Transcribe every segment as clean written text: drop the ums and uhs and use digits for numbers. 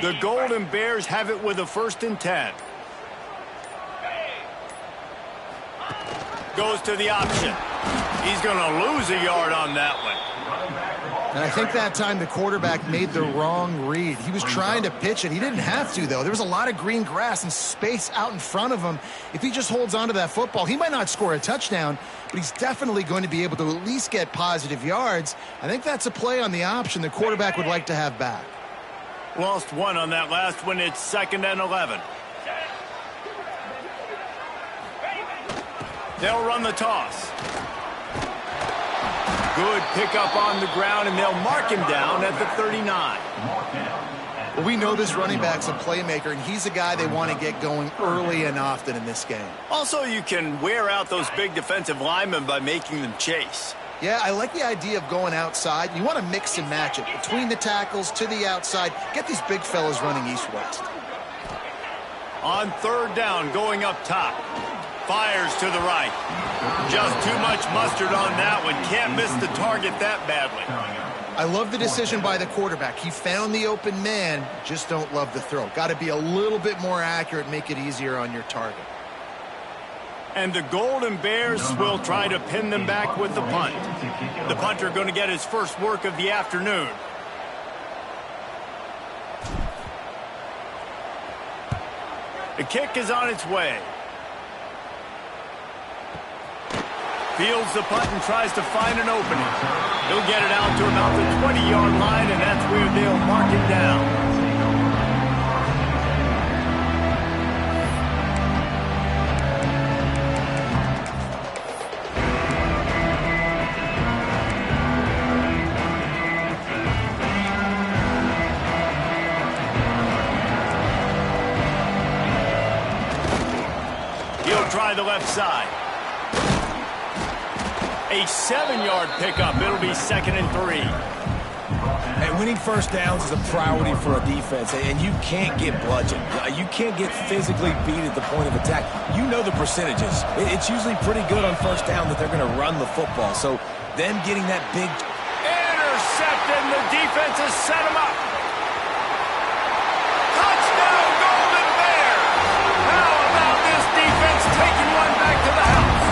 The Golden Bears have it with a 1st and 10. Goes to the option. He's going to lose a yard on that one. And I think that time the quarterback made the wrong read. He was trying to pitch it. He didn't have to, though. There was a lot of green grass and space out in front of him. If he just holds on to that football, he might not score a touchdown, but he's definitely going to be able to at least get positive yards. I think that's a play on the option the quarterback would like to have back. Lost one on that last one. It's 2nd and 11. They'll run the toss. Good pickup on the ground, and they'll mark him down at the 39. Well, we know this running back's a playmaker, and he's a guy they want to get going early and often in this game. Also, you can wear out those big defensive linemen by making them chase. Yeah, I like the idea of going outside. You want to mix and match it. Between the tackles, to the outside, get these big fellas running east-west. On 3rd down, going up top. Fires to the right. Just too much mustard on that one. Can't miss the target that badly. I love the decision by the quarterback. He found the open man, just don't love the throw. Got to be a little bit more accurate, make it easier on your target. And the Golden Bears will try to pin them back with the punt. The punter going to get his first work of the afternoon. The kick is on its way. Fields the punt and tries to find an opening. He'll get it out to about the 20-yard line, and that's where they'll mark him down. Try the left side. A 7-yard pickup. It'll be 2nd and 3. And winning first downs is a priority for a defense, and you can't get bludgeoned. You can't get physically beat at the point of attack. You know the percentages. It's usually pretty good on first down that they're going to run the football. So them getting that big... Intercepted, and the defense has set him up. Touchdown, Golden Bears! How about this defense taking one back to the house?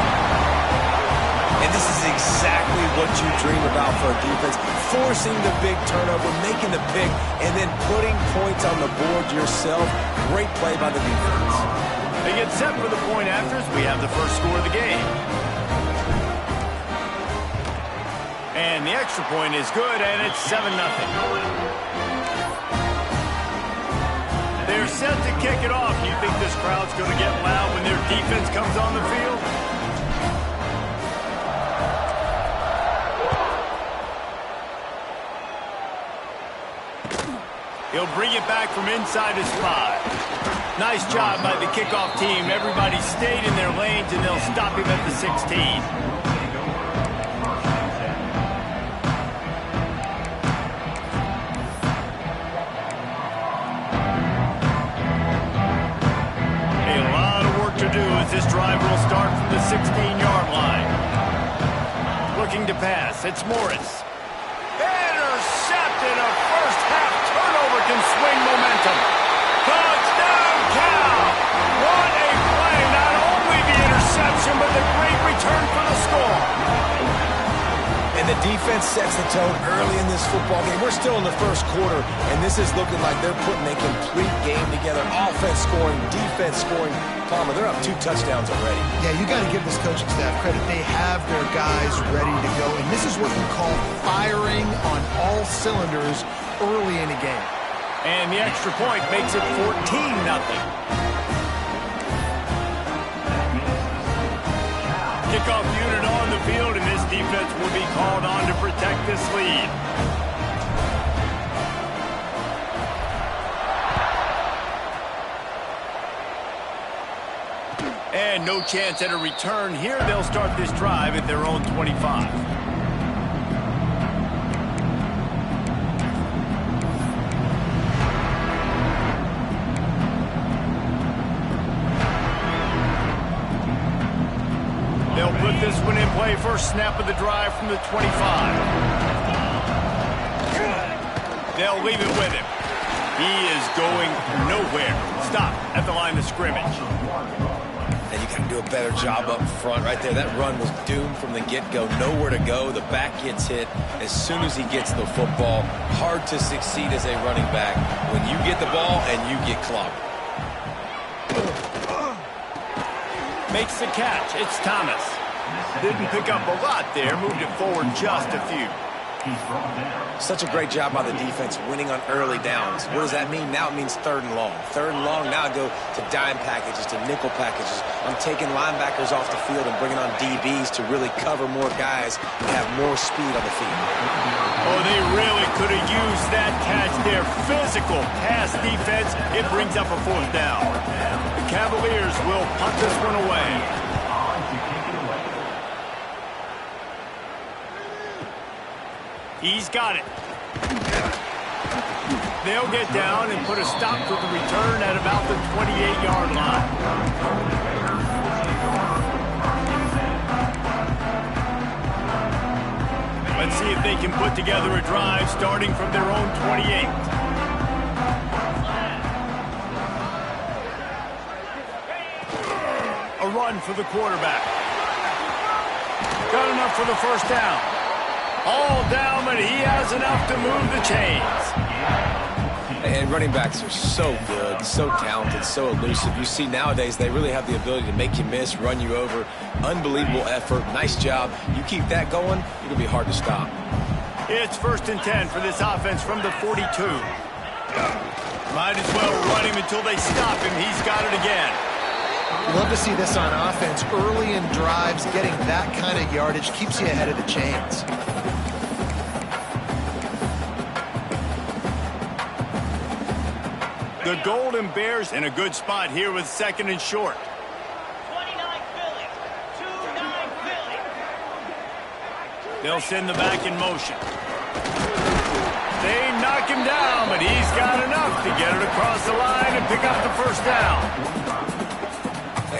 And this is exactly what you dream about for a defense. Forcing the big turnover, making the pick, and then putting points on the board yourself. Great play by the defense. They get set for the point afters. We have the first score of the game. And the extra point is good, and it's 7-0. They're set to kick it off. You think this crowd's going to get loud when their defense comes on the field? He'll bring it back from inside his 5. Nice job by the kickoff team. Everybody stayed in their lanes, and they'll stop him at the 16. This drive will start from the 16-yard line. Looking to pass. It's Morris. Intercepted. A first-half turnover can swing momentum. Touchdown, Cal. What a play. Not only the interception, but the great return for the score. And the defense sets the tone early in this football game. We're still in the first quarter, and this is looking like they're putting a complete game together. Offense scoring, defense scoring. Palmer, they're up 2 touchdowns already. Yeah, you got to give this coaching staff credit. They have their guys ready to go, and this is what we call firing on all cylinders early in a game. And the extra point makes it 14-0. Kickoff unit on the field, and this defense will be called on to protect this lead. And no chance at a return here. They'll start this drive at their own 25. They'll put this one in play. First snap of the drive from the 25. They'll leave it with him. He is going nowhere. Stop at the line of scrimmage. And you got to do a better job up front right there. That run was doomed from the get-go. Nowhere to go. The back gets hit as soon as he gets the football. Hard to succeed as a running back when you get the ball and you get clocked. Makes the catch. It's Thomas. Didn't pick up a lot there. Moved it forward just a few. Such a great job by the defense winning on early downs. What does that mean? Now it means 3rd and long. 3rd and long, now I go to dime packages, to nickel packages. I'm taking linebackers off the field and bringing on DBs to really cover more guys and have more speed on the field. Oh, they really could have used that catch there. Physical pass defense. It brings up a 4th down. The Cavaliers will punt this one away. He's got it. They'll get down and put a stop to the return at about the 28-yard line. Let's see if they can put together a drive starting from their own 28. A run for the quarterback. Got enough for the 1st down. All down, but he has enough to move the chains. And running backs are so good, so talented, so elusive. You see nowadays they really have the ability to make you miss, run you over. Unbelievable effort. Nice job. You keep that going, it'll be hard to stop. It's 1st and 10 for this offense from the 42. Might as well run him until they stop him. He's got it again. Love to see this on offense. Early in drives, getting that kind of yardage keeps you ahead of the chains. The Golden Bears in a good spot here with 2nd and short. 29 Philly. 2-9 Philly. They'll send the back in motion. They knock him down, but he's got enough to get it across the line and pick up the 1st down.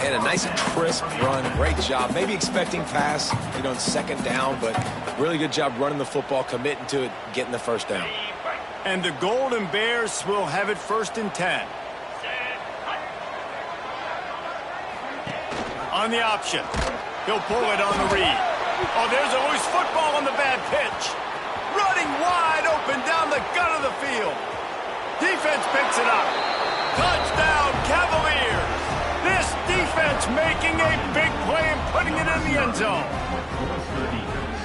And a nice crisp run. Great job. Maybe expecting pass, on 2nd down, but really good job running the football, committing to it, getting the 1st down. And the Golden Bears will have it 1st and 10. On the option. He'll pull it on the read. Oh, there's a loose football on the bad pitch. Running wide open down the gut of the field. Defense picks it up. Touchdown, Cavaliers. This defense making a big play and putting it in the end zone.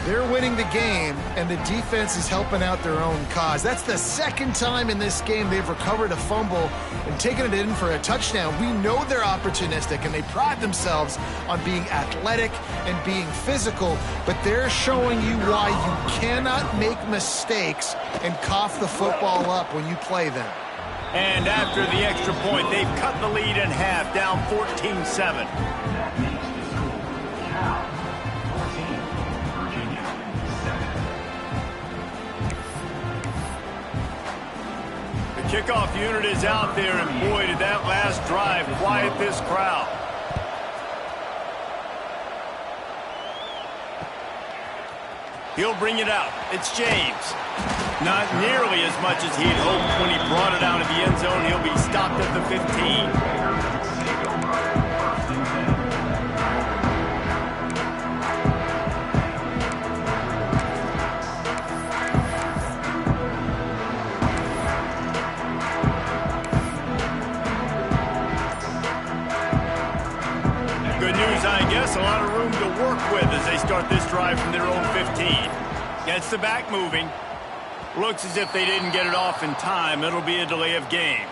They're winning the game, and the defense is helping out their own cause. That's the 2nd time in this game they've recovered a fumble and taken it in for a touchdown. We know they're opportunistic, and they pride themselves on being athletic and being physical, but they're showing you why you cannot make mistakes and cough the football up when you play them. And after the extra point, they've cut the lead in half, down 14-7. Kickoff unit is out there, and boy, did that last drive quiet this crowd. He'll bring it out. It's James. Not nearly as much as he'd hoped when he brought it out of the end zone. He'll be stopped at the 15. I guess a lot of room to work with as they start this drive from their own 15. Gets the back moving. Looks as if they didn't get it off in time. It'll be a delay of game.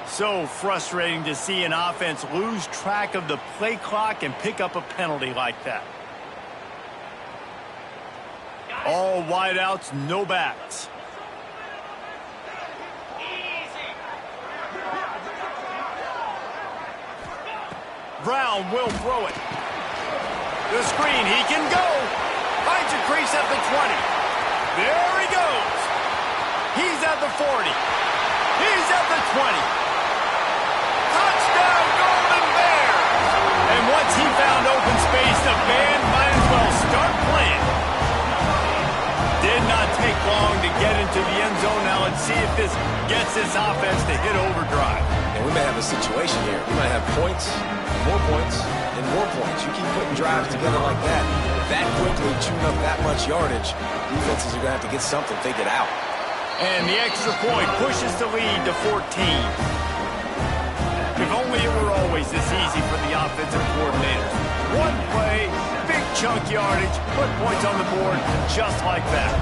So frustrating to see an offense lose track of the play clock and pick up a penalty like that. All wideouts, no backs. Brown will throw it. The screen, he can go. Finds a crease at the 20. There he goes. He's at the 40. He's at the 20. Touchdown, Golden Bears. And once he found open space, the band might as well start playing. Did not take long to get into the end zone. Now a and see if this gets this offense to hit overdrive. And we may have a situation here. We might have points, more points, and more points. You keep putting drives together like that quickly, chewing up that much yardage, defenses are going to have to get something figured out. And the extra point pushes the lead to 14. If only it were always this easy for the offensive coordinators. One play, big chunk yardage, put points on the board just like that.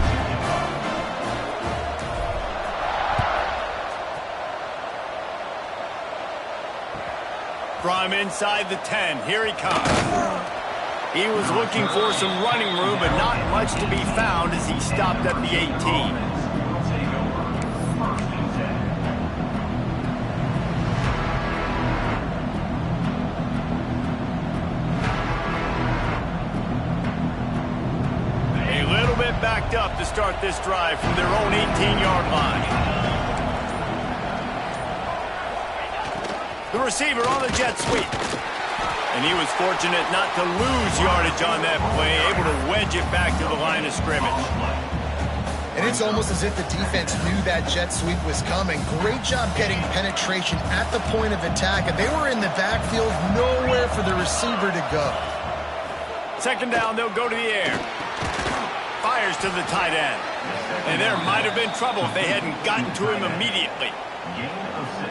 From inside the 10, here he comes. He was looking for some running room, but not much to be found as he stopped at the 18. Backed up to start this drive from their own 18-yard line. The receiver on the jet sweep. And he was fortunate not to lose yardage on that play, able to wedge it back to the line of scrimmage. And it's almost as if the defense knew that jet sweep was coming. Great job getting penetration at the point of attack, and they were in the backfield, nowhere for the receiver to go. Second down, they'll go to the air. Fires to the tight end. And there might have been trouble if they hadn't gotten to him immediately.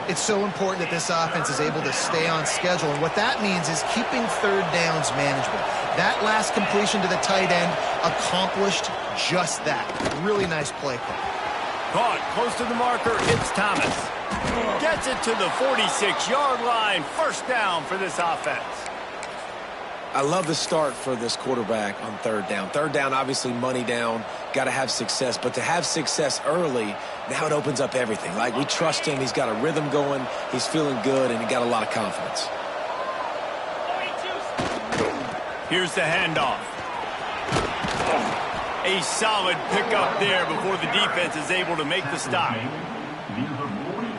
It's so important that this offense is able to stay on schedule, and what that means is keeping third downs manageable. That last completion to the tight end accomplished just that. Really nice play call. Caught close to the marker, it's Thomas. Gets it to the 46-yard line. First down for this offense. I love the start for this quarterback on third down. Third down, obviously money down, got to have success. But to have success early, now it opens up everything. Like, we trust him. He's got a rhythm going. He's feeling good, and he got a lot of confidence. Here's the handoff. A solid pickup there before the defense is able to make the stop.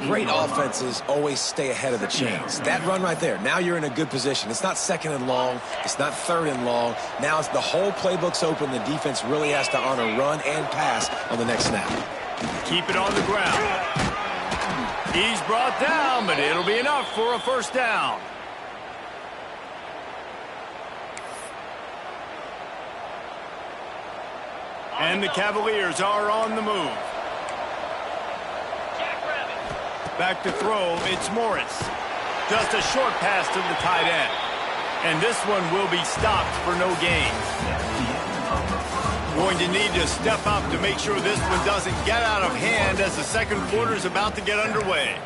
Great offenses always stay ahead of the chains. That run right there, now you're in a good position. It's not second and long. It's not third and long. Now it's the whole playbook's open. The defense really has to honor run and pass on the next snap. Keep it on the ground. He's brought down, but it'll be enough for a first down. And the Cavaliers are on the move. Back to throw, it's Morris. Just a short pass to the tight end. And this one will be stopped for no gain. Going to need to step up to make sure this one doesn't get out of hand as the second quarter is about to get underway.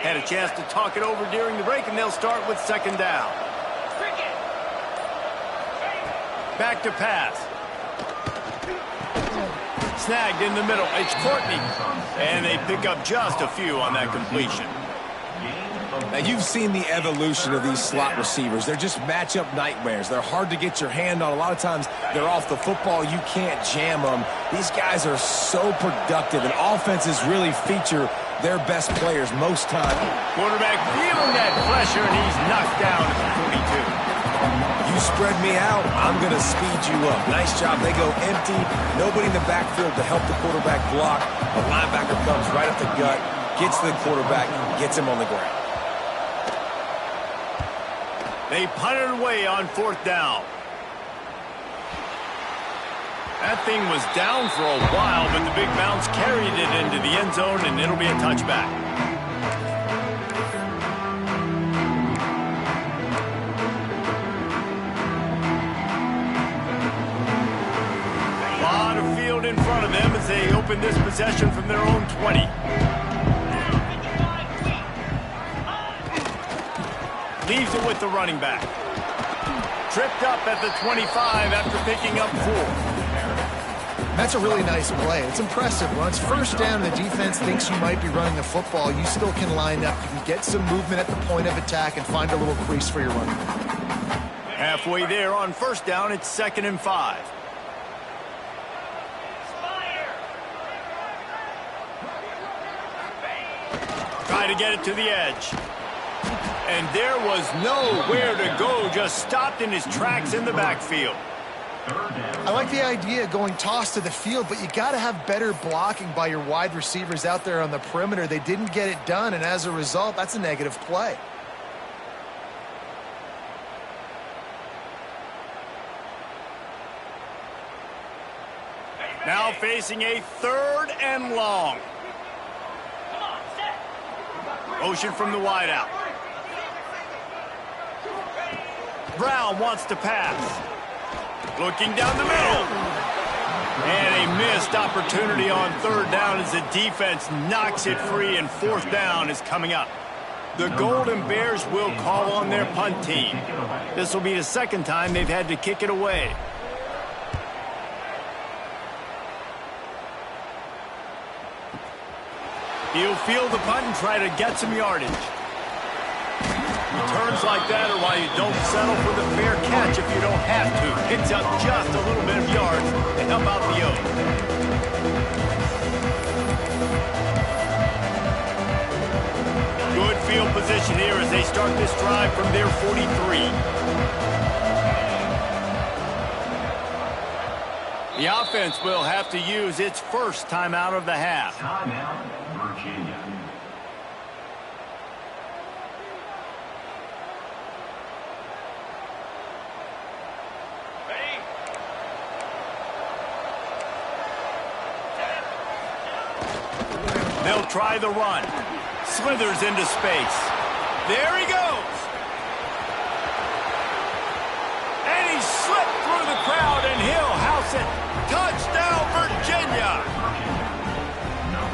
Had a chance to talk it over during the break, and they'll start with second down. Back to pass. Snagged in the middle. It's Courtney. And they pick up just a few on that completion. Now, you've seen the evolution of these slot receivers. They're just matchup nightmares. They're hard to get your hand on. A lot of times, they're off the football. You can't jam them. These guys are so productive, and offenses really feature their best players most time. Quarterback feeling that pressure, and he's knocked down at the 42. You spread me out, I'm going to speed you up. Nice job. They go empty. Nobody in the backfield to help the quarterback block. The linebacker comes right up the gut, gets to the quarterback, gets him on the ground. They punt it away on fourth down. That thing was down for a while, but the big bounce carried it into the end zone, and it'll be a touchback. A lot of field in front of them as they open this possession from their own 20. Leaves it with the running back. Tripped up at the 25 after picking up 4. That's a really nice play. It's impressive. When it's first down and the defense thinks you might be running the football, you still can line up. You can get some movement at the point of attack and find a little crease for your running back. Halfway there on first down, it's 2nd and 5. Try to get it to the edge. And there was nowhere to go, just stopped in his tracks in the backfield. I like the idea of going toss to the field, but you got to have better blocking by your wide receivers out there on the perimeter. They didn't get it done, and as a result, that's a negative play. Now facing a 3rd and long. Motion from the wideout. Brown wants to pass. Looking down the middle. And a missed opportunity on 3rd down as the defense knocks it free, and 4th down is coming up. The Golden Bears will call on their punt team. This will be the 2nd time they've had to kick it away. He'll field the punt and try to get some yardage. Returns like that are why you don't settle for the fair catch if you don't have to. Picks up just a little bit of yards to help out the O's. Good field position here as they start this drive from their 43. The offense will have to use its first timeout of the half. Timeout, Virginia. Ready? They'll try the run. Slithers into space. There he goes. And he slipped through the crowd, and he'll house it. Touchdown, Virginia.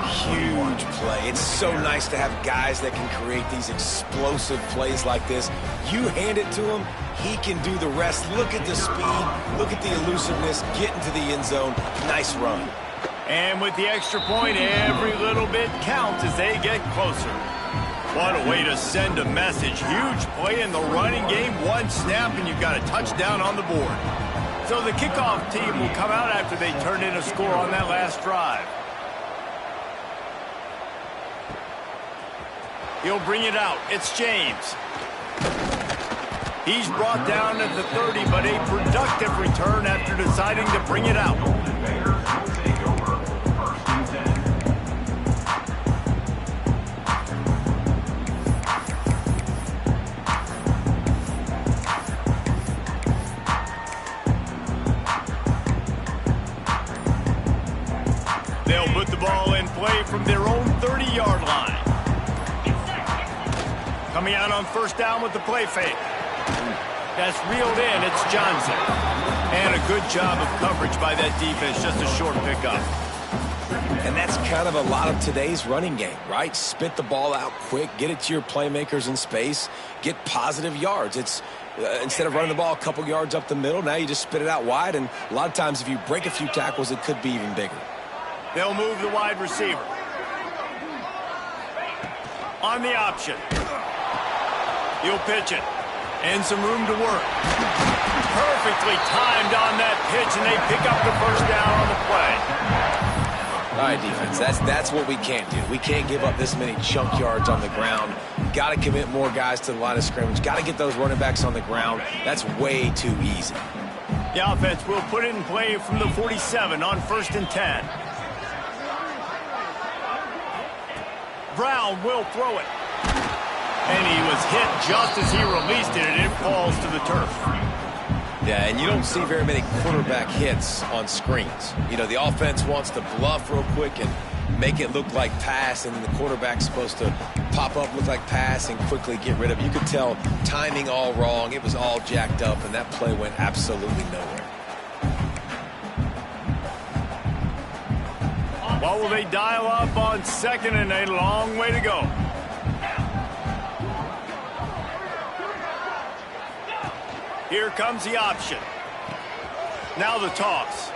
Huge play. It's so nice to have guys that can create these explosive plays like this. You hand it to him, he can do the rest. Look at the speed. Look at the elusiveness. Get into the end zone. Nice run. And with the extra point, every little bit counts as they get closer. What a way to send a message. Huge play in the running game. One snap, and you've got a touchdown on the board. So the kickoff team will come out after they turn in a score on that last drive. He'll bring it out. It's James. He's brought down at the 30, but a productive return after deciding to bring it out. They'll put the ball in play from their own 30-yard line. Coming out on 1st down with the play fake. That's reeled in. It's Johnson. And a good job of coverage by that defense. Just a short pickup. And that's kind of a lot of today's running game, right? Spit the ball out quick, get it to your playmakers in space, get positive yards. It's instead of running the ball a couple yards up the middle, now you just spit it out wide. And a lot of times if you break a few tackles, it could be even bigger. They'll move the wide receiver. On the option. He'll pitch it. And some room to work. Perfectly timed on that pitch, and they pick up the 1st down on the play. All right, defense, that's what we can't do. We can't give up this many chunk yards on the ground. Got to commit more guys to the line of scrimmage. Got to get those running backs on the ground. That's way too easy. The offense will put it in play from the 47 on 1st and 10. Brown will throw it. And he was hit just as he released it, and it falls to the turf. Yeah, and you don't see very many quarterback hits on screens. You know, the offense wants to bluff real quick and make it look like pass, and the quarterback's supposed to pop up, look like pass, and quickly get rid of it. You could tell timing all wrong. It was all jacked up, and that play went absolutely nowhere. What will they dial up on 2nd and a long way to go? Here comes the option. Now the toss.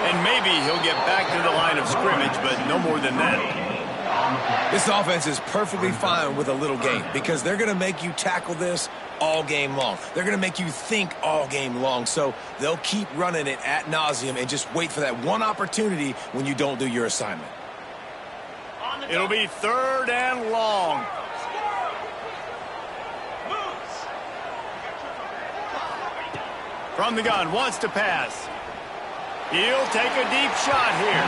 And maybe he'll get back to the line of scrimmage, but no more than that. This offense is perfectly fine with a little game because they're going to make you tackle this all game long. They're going to make you think all game long. So they'll keep running it ad nauseum and just wait for that one opportunity when you don't do your assignment. It'll be 3rd and long. From the gun, wants to pass. He'll take a deep shot here.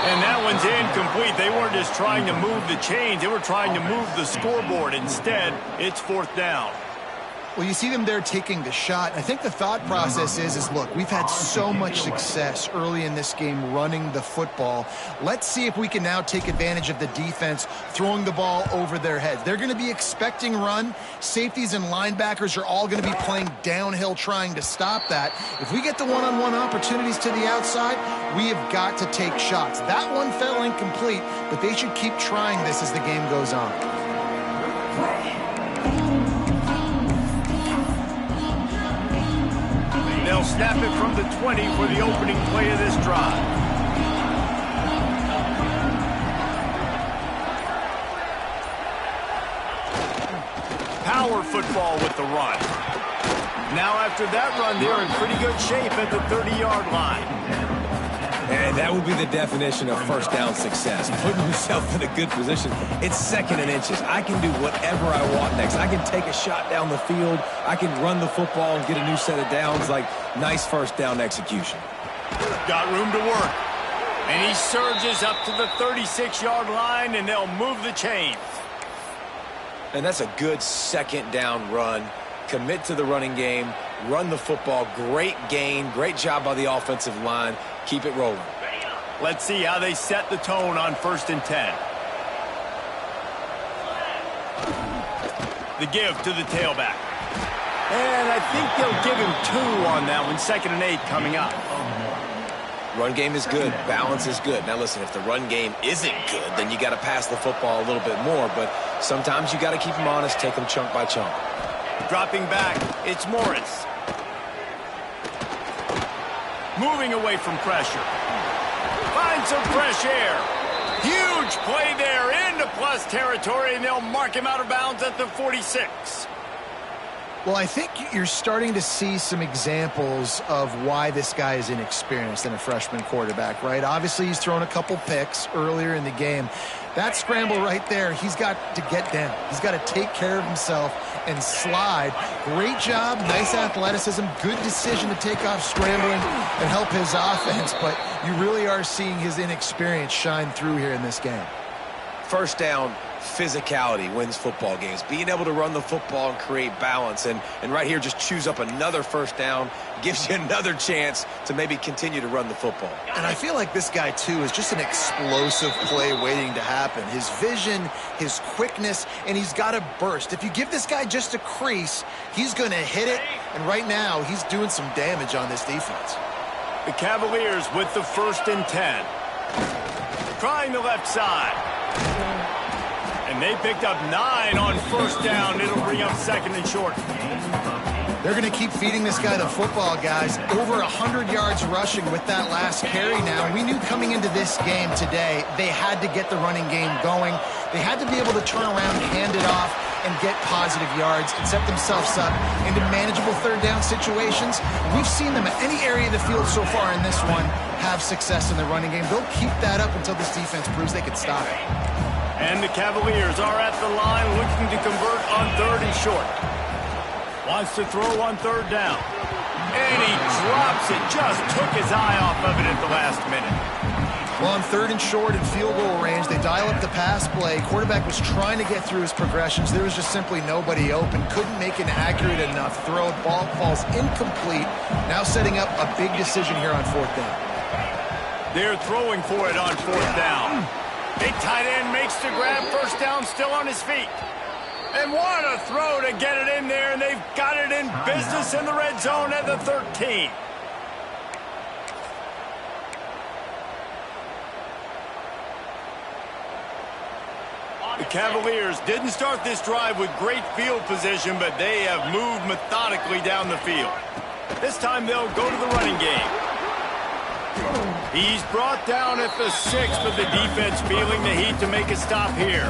And that one's incomplete. They weren't just trying to move the chains. They were trying to move the scoreboard. Instead, it's 4th down. Well, you see them there taking the shot. I think the thought process is look, we've had so much success early in this game running the football. Let's see if we can now take advantage of the defense throwing the ball over their heads. They're going to be expecting run. Safeties and linebackers are all going to be playing downhill trying to stop that. If we get the one-on-one opportunities to the outside, we have got to take shots. That one fell incomplete, but they should keep trying this as the game goes on. They'll snap it from the 20 for the opening play of this drive. Power football with the run. Now after that run, they're in pretty good shape at the 30-yard line. And that would be the definition of first down success. Putting yourself in a good position. It's 2nd and inches. I can do whatever I want next. I can take a shot down the field. I can run the football and get a new set of downs. Like, nice first down execution. Got room to work. And he surges up to the 36-yard line, and they'll move the chains. And that's a good 2nd down run. Commit to the running game. Run the football. Great gain. Great job by the offensive line. Keep it rolling. Let's see how they set the tone on 1st and 10. The give to the tailback. And I think they'll give him 2 on that one. 2nd and 8 coming up. Run game is good. Balance is good. Now listen, if the run game isn't good, then you got to pass the football a little bit more. But sometimes you got to keep them honest, take them chunk by chunk. Dropping back, it's Morris. Moving away from pressure. Finds some fresh air. Huge play there into plus territory, and they'll mark him out of bounds at the 46. Well, I think you're starting to see some examples of why this guy is inexperienced in a freshman quarterback, right? Obviously, he's thrown a couple picks earlier in the game. That scramble right there, he's got to get down. He's got to take care of himself and slide. Great job, nice athleticism, good decision to take off scrambling and help his offense, but you really are seeing his inexperience shine through here in this game. First down, physicality wins football games. Being able to run the football and create balance. And right here, just choose up another first down. Gives you another chance to maybe continue to run the football. And I feel like this guy, too, is just an explosive play waiting to happen. His vision, his quickness, and he's got a burst. If you give this guy just a crease, he's going to hit it. And right now, he's doing some damage on this defense. The Cavaliers with the 1st and 10. Trying the left side. And they picked up 9 on 1st down. It'll bring up 2nd and short. They're going to keep feeding this guy the football, guys. Over 100 yards rushing with that last carry now. We knew coming into this game today, they had to get the running game going. They had to be able to turn around, hand it off, and get positive yards and set themselves up into manageable 3rd down situations. We've seen them at any area of the field so far in this one have success in the running game. They'll keep that up until this defense proves they can stop it. And the Cavaliers are at the line looking to convert on 3rd and short. Wants to throw on 3rd down. And he drops it. Just took his eye off of it at the last minute. Well, on 3rd and short and field goal range, they dial up the pass play. Quarterback was trying to get through his progressions. There was just simply nobody open. Couldn't make an accurate enough throw. Ball falls incomplete. Now setting up a big decision here on 4th down. They're throwing for it on 4th down. Big tight end makes the grab. 1st down, still on his feet. And what a throw to get it in there, and they've got it in business in the red zone at the 13. The Cavaliers didn't start this drive with great field position, but they have moved methodically down the field. This time they'll go to the running game. He's brought down at the 6, but the defense feeling the heat to make a stop here.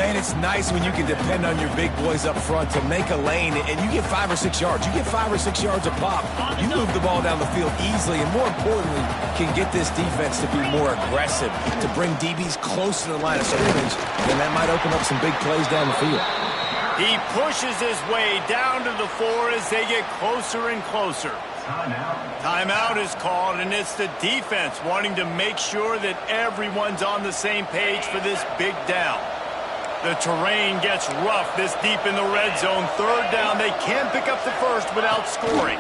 Man, it's nice when you can depend on your big boys up front to make a lane, and you get 5 or 6 yards. You get 5 or 6 yards a pop. You move the ball down the field easily, and more importantly, can get this defense to be more aggressive, to bring DBs close to the line of scrimmage, and that might open up some big plays down the field. He pushes his way down to the floor as they get closer and closer. Timeout is called, and it's the defense wanting to make sure that everyone's on the same page for this big down. The terrain gets rough this deep in the red zone. Third down, they can't pick up the first without scoring.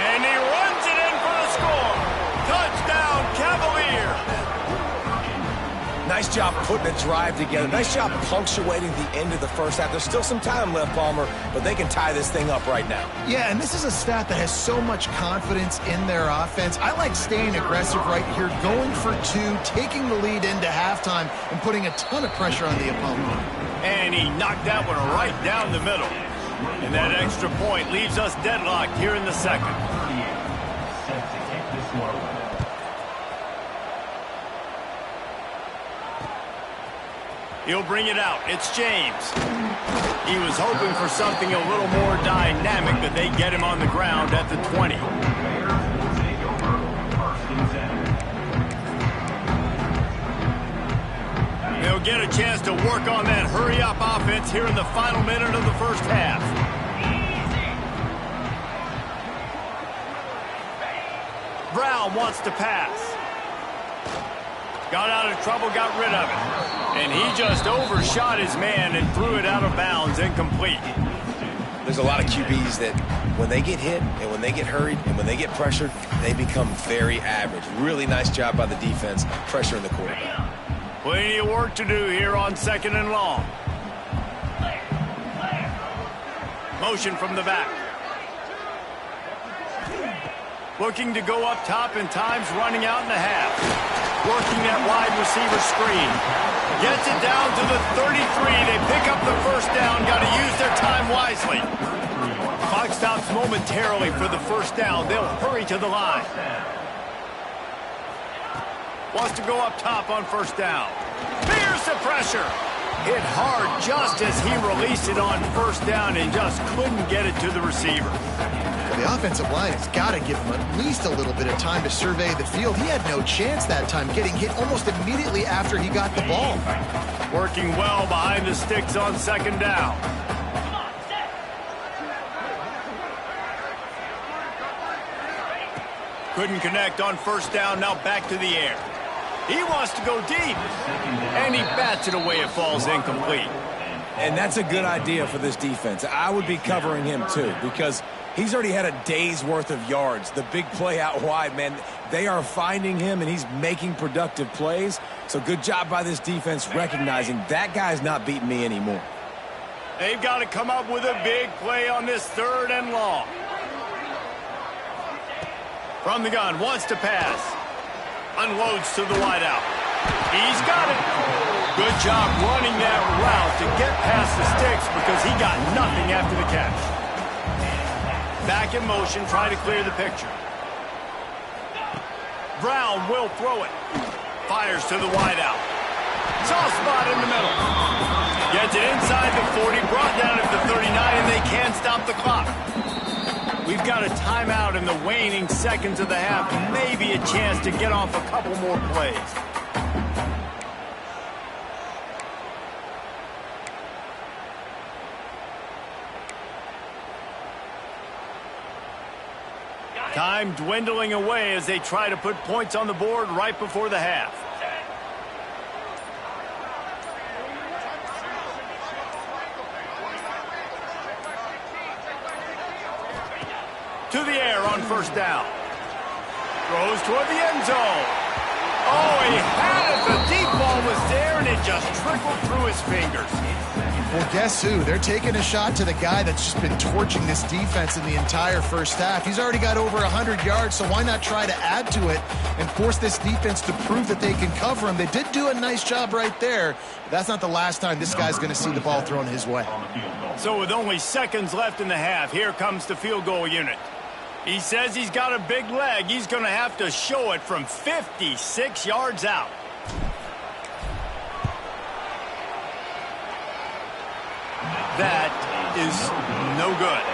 And he runs it in for the score. Touchdown, Cavaliers. Nice job putting a drive together. Nice job punctuating the end of the first half. There's still some time left, Palmer, but they can tie this thing up right now. Yeah, and this is a staff that has so much confidence in their offense. I like staying aggressive right here, going for two, taking the lead into halftime, and putting a ton of pressure on the opponent. And he knocked that one right down the middle. And that extra point leaves us deadlocked here in the second. Set to kick this one away. He'll bring it out. It's James. He was hoping for something a little more dynamic, but they get him on the ground at the 20. They'll get a chance to work on that hurry-up offense here in the final minute of the first half. Brown wants to pass. Got out of trouble, got rid of it. And he just overshot his man and threw it out of bounds, incomplete. There's a lot of QBs that when they get hit and when they get hurried and when they get pressured, they become very average. Really nice job by the defense pressuring the quarterback. Plenty of work to do here on second and long. Motion from the back. Looking to go up top, and time's running out in the half. Working that wide receiver screen. Gets it down to the 33. They pick up the first down. Got to use their time wisely. Clock stops momentarily for the first down. They'll hurry to the line. Wants to go up top on first down. Fears the pressure. Hit hard just as he released it on first down and just couldn't get it to the receiver. The offensive line has got to give him at least a little bit of time to survey the field. He had no chance that time, getting hit almost immediately after he got the ball. Working well behind the sticks on second down. Couldn't connect on first down, now back to the air. He wants to go deep, and he bats it away. It falls incomplete. And that's a good idea for this defense. I would be covering him too, because he's already had a day's worth of yards. The big play out wide, man, they are finding him, and he's making productive plays. So good job by this defense recognizing that guy's not beating me anymore. They've got to come up with a big play on this third and long. From the gun, wants to pass. Unloads to the wideout. He's got it. Good job running that route to get past the sticks because he got nothing after the catch. Back in motion, try to clear the picture. Brown will throw it. Fires to the wideout. Soft spot in the middle. Gets it inside the 40, brought down at the 39, and they can't stop the clock. We've got a timeout in the waning seconds of the half. Maybe a chance to get off a couple more plays. Time dwindling away as they try to put points on the board right before the half. To the air on first down. Throws toward the end zone. Oh, he had it. The deep ball was there, and it just trickled through his fingers. Well, guess who? They're taking a shot to the guy that's just been torching this defense in the entire first half. He's already got over 100 yards, so why not try to add to it and force this defense to prove that they can cover him? They did do a nice job right there. That's not the last time this guy's going to see the ball thrown his way. So with only seconds left in the half, here comes the field goal unit. He says he's got a big leg. He's going to have to show it from 56 yards out. That is no good.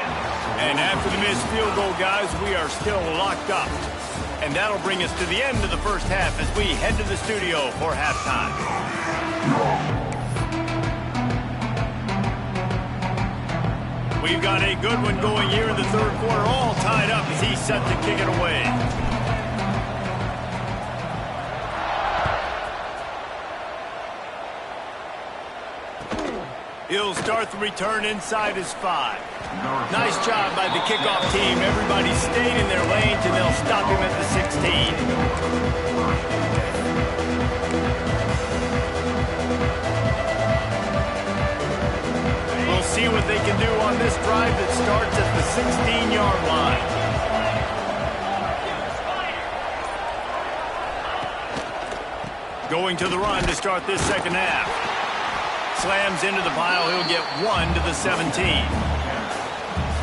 And after the missed field goal, guys, we are still locked up. And that'll bring us to the end of the first half as we head to the studio for halftime. We've got a good one going here in the third quarter, all tied up as he's set to kick it away. He'll start the return inside his 5. Nice job by the kickoff team. Everybody stayed in their lanes, and they'll stop him at the 16. We'll see what they can do on this drive that starts at the 16-yard line. Going to the run to start this second half. Slams into the pile. He'll get 1 to the 17.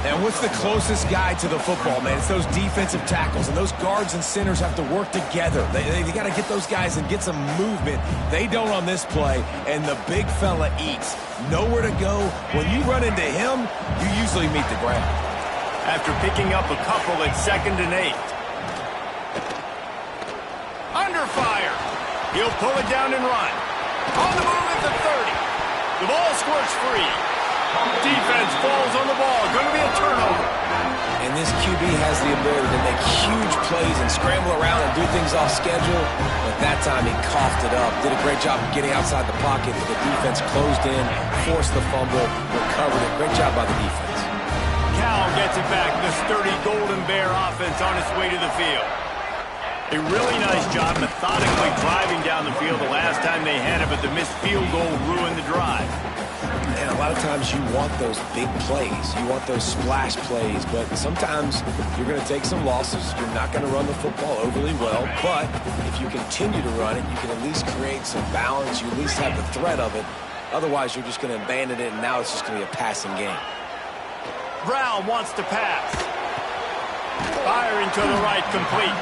And what's the closest guy to the football, man? It's those defensive tackles, and those guards and centers have to work together. They got to get those guys and get some movement. They don't on this play, and the big fella eats. Nowhere to go. When you run into him, you usually meet the ground. After picking up a couple at 2nd and 8. Under fire. He'll pull it down and run. On the move at the 30. The ball squirts free. Defense falls on the ball. Going to be a turnover. And this QB has the ability to make huge plays and scramble around and do things off schedule. But that time he coughed it up. Did a great job of getting outside the pocket, but the defense closed in, forced the fumble, recovered it. Great job by the defense. Cal gets it back. The sturdy Golden Bear offense on its way to the field. A really nice job methodically driving down the field the last time they had it, but the missed field goal ruined the drive. And a lot of times you want those big plays. You want those splash plays, but sometimes you're going to take some losses. You're not going to run the football overly well, but if you continue to run it, you can at least create some balance. You at least have the threat of it. Otherwise, you're just going to abandon it, and now it's just going to be a passing game. Brown wants to pass. Firing to the right, complete.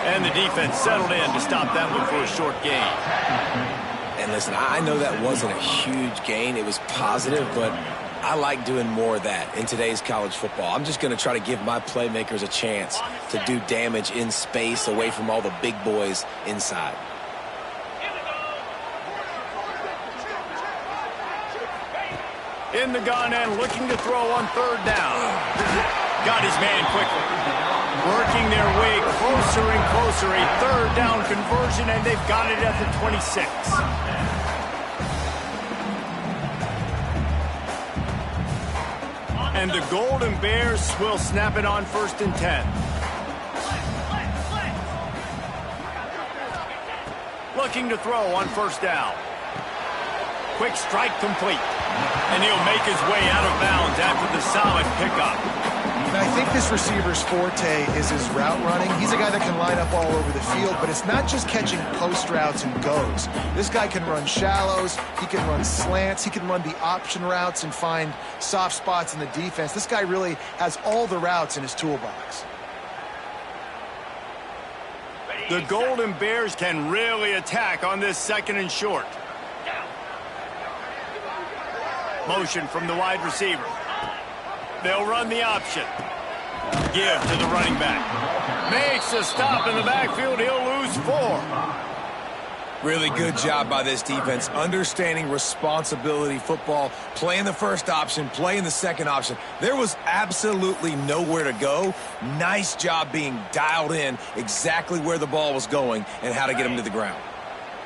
And the defense settled in to stop that one for a short gain. And listen, I know that wasn't a huge gain. It was positive, but I like doing more of that in today's college football. I'm just going to try to give my playmakers a chance to do damage in space away from all the big boys inside. In the gun and looking to throw on 3rd down. Got his man quickly. Working their way closer and closer. A 3rd down conversion, and they've got it at the 26. And the Golden Bears will snap it on 1st and 10. Looking to throw on 1st down. Quick strike complete. And he'll make his way out of bounds after the solid pickup. And I think this receiver's forte is his route running. He's a guy that can line up all over the field, but it's not just catching post routes and goes. This guy can run shallows, he can run slants, he can run the option routes and find soft spots in the defense. This guy really has all the routes in his toolbox. The Golden Bears can really attack on this 2nd and short. Motion from the wide receiver. They'll run the option. Give to the running back. Makes a stop in the backfield. He'll lose 4. Really good job by this defense, understanding responsibility football, playing the first option, playing the second option. There was absolutely nowhere to go. Nice job being dialed in exactly where the ball was going and how to get him to the ground.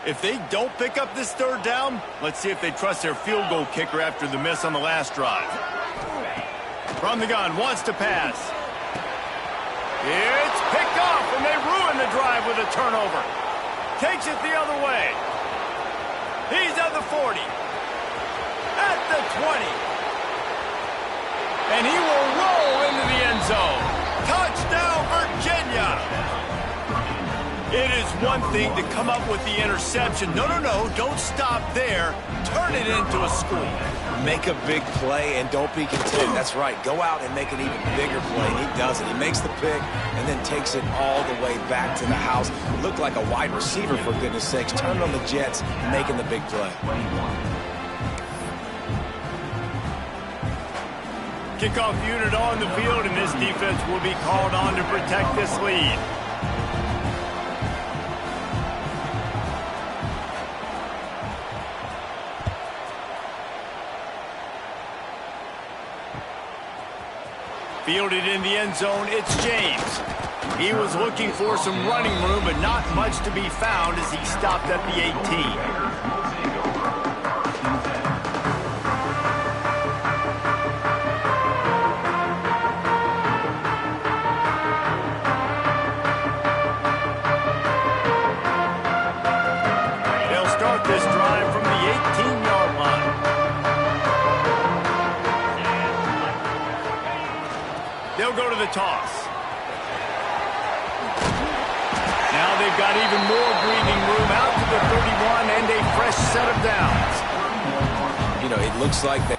If they don't pick up this 3rd down, let's see if they trust their field goal kicker after the miss on the last drive. From the gun, wants to pass. It's picked off, and they ruin the drive with a turnover. Takes it the other way. He's at the 40. At the 20. And he will roll into the end zone. Touchdown, Virginia. It is one thing to come up with the interception. No, don't stop there. Turn it into a score. Make a big play and don't be content. That's right. Go out and make an even bigger play. And he does it. He makes the pick and then takes it all the way back to the house. Looked like a wide receiver, for goodness sakes. Turned on the Jets, making the big play. Kickoff unit on the field, and this defense will be called on to protect this lead. Fielded in the end zone, it's James. He was looking for some running room, but not much to be found as he stopped at the 18. This drive from the 18-yard line. They'll go to the toss. Now they've got even more breathing room out to the 31 and a fresh set of downs. You know, it looks like they...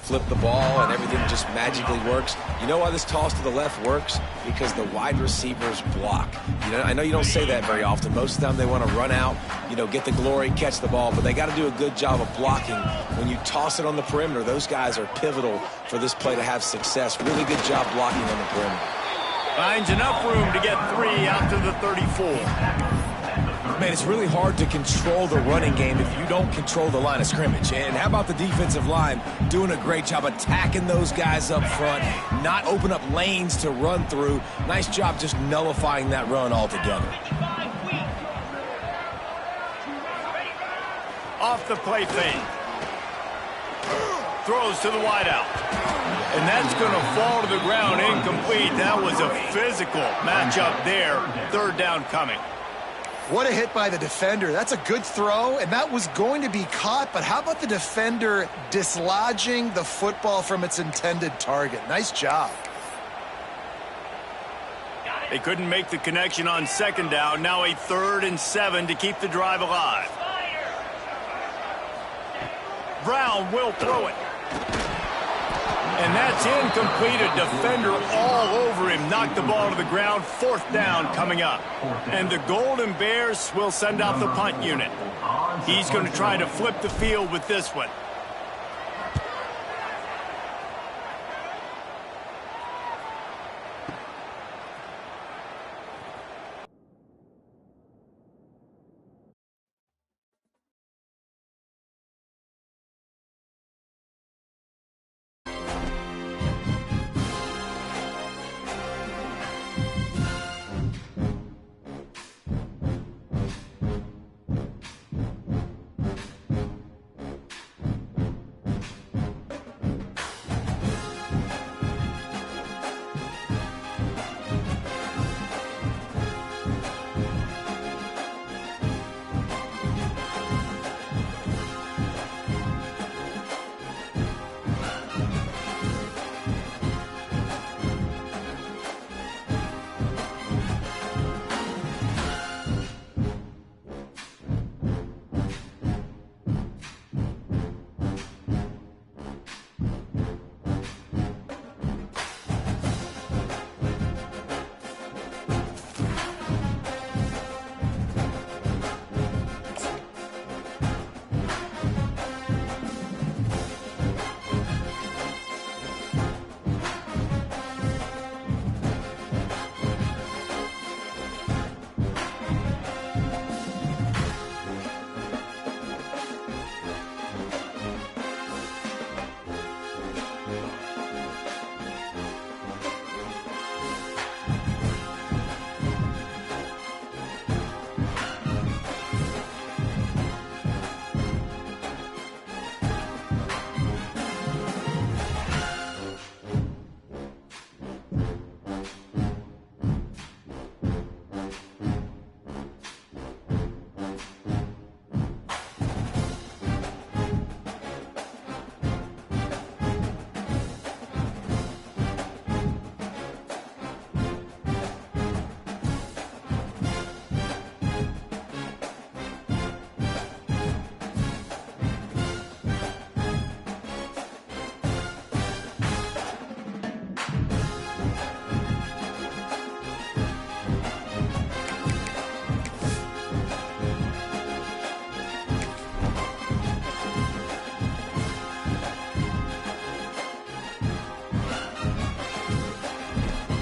flip the ball and everything just magically works. You know why this toss to the left works? Because the wide receivers block. You know, I know you don't say that very often. Most of the time they want to run out, you know, get the glory, catch the ball, but they got to do a good job of blocking. When you toss it on the perimeter, those guys are pivotal for this play to have success. Really good job blocking on the perimeter. Finds enough room to get 3 out to the 34. Man, it's really hard to control the running game if you don't control the line of scrimmage. And how about the defensive line doing a great job attacking those guys up front, not open up lanes to run through. Nice job just nullifying that run altogether. Off the play fake. Throws to the wideout. And that's going to fall to the ground incomplete. That was a physical matchup there. 3rd down coming. What a hit by the defender. That's a good throw, and that was going to be caught, but how about the defender dislodging the football from its intended target? Nice job. They couldn't make the connection on 2nd down. Now a 3rd and 7 to keep the drive alive. Brown will throw it. And that's incomplete. A defender all over him. Knocked the ball to the ground. 4th down coming up. And the Golden Bears will send out the punt unit. He's going to try to flip the field with this one.